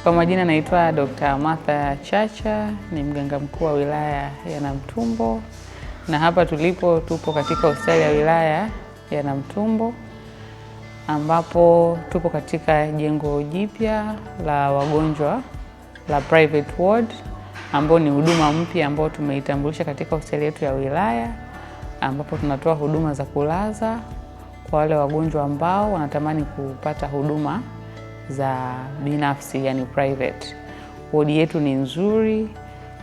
Kwa majina naitwa Dr. Martha Chacha, ni mganga mkuu wa wilaya ya Namtumbo, na hapa tupo katika hospitali ya wilaya ya Namtumbo, ambapo tupo katika jengo jipya la wagonjwa la private ward, ambao ni huduma mpya ambao tumeitambulisha katika hospitali yetu ya wilaya, ambapo tunatoa huduma za kulaza kwa wale wagonjwa ambao wanatamani kupata huduma za binafsi, yani private. Wodi yetu ni nzuri,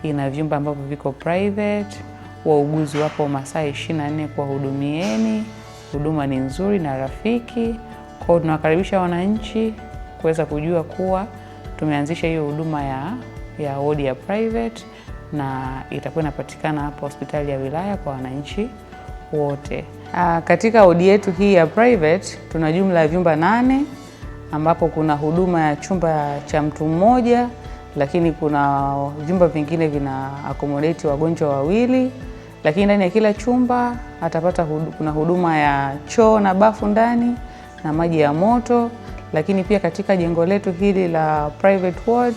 ina vyumba ambavyo viko private, wauguzi wapo masaa 24 kwa hudumieni, huduma ni nzuri na rafiki. Kwa hiyo tunawakaribisha wananchi kuweza kujua kuwa tumeanzisha hiyo huduma ya wodi ya private, na itakuwa inapatikana hapa hospitali ya wilaya kwa wananchi wote. Katika wodi yetu hii ya private tuna jumla ya vyumba 8, ambapo kuna huduma ya chumba cha mtu mmoja, lakini kuna vyumba vingine vina accommodate wagonjwa wawili, lakini ndani ya kila chumba kuna huduma ya choo na bafu ndani na maji ya moto. Lakini pia katika jengo letu hili la private ward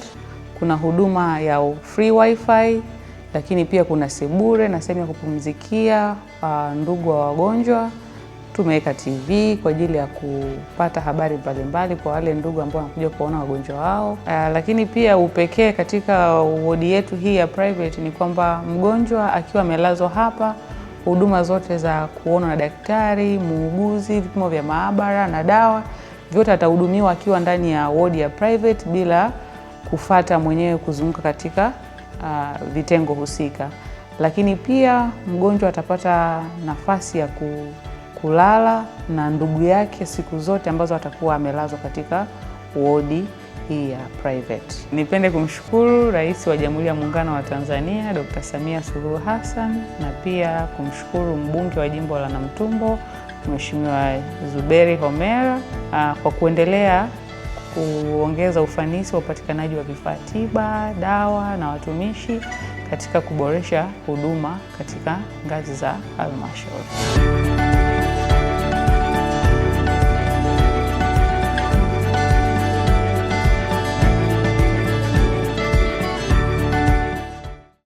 kuna huduma ya free wifi, lakini pia kuna sebure na sehemu ya kupumzikia ndugu wa wagonjwa. Tumeweka TV kwa ajili ya kupata habari mbalimbali kwa wale ndugu ambao wanakuja kuona wagonjwa wao. Lakini pia upekee katika wodi yetu hii ya private ni kwamba mgonjwa akiwa amelazwa hapa, huduma zote za kuona na daktari, muuguzi, vipimo vya maabara na dawa, vyote atahudumiwa akiwa ndani ya wodi ya private bila kufuata mwenyewe kuzunguka katika vitengo husika. Lakini pia mgonjwa atapata nafasi ya kulala na ndugu yake siku zote ambazo atakuwa amelazwa katika wodi hii ya private. Nipende kumshukuru Rais wa Jamhuri ya Muungano wa Tanzania Dr. Samia Suluhu Hassan, na pia kumshukuru mbunge wa jimbo la Namtumbo Mheshimiwa Zuberi Homera kwa kuendelea kuongeza ufanisi wa upatikanaji wa vifaa tiba, dawa na watumishi katika kuboresha huduma katika ngazi za halmashauri.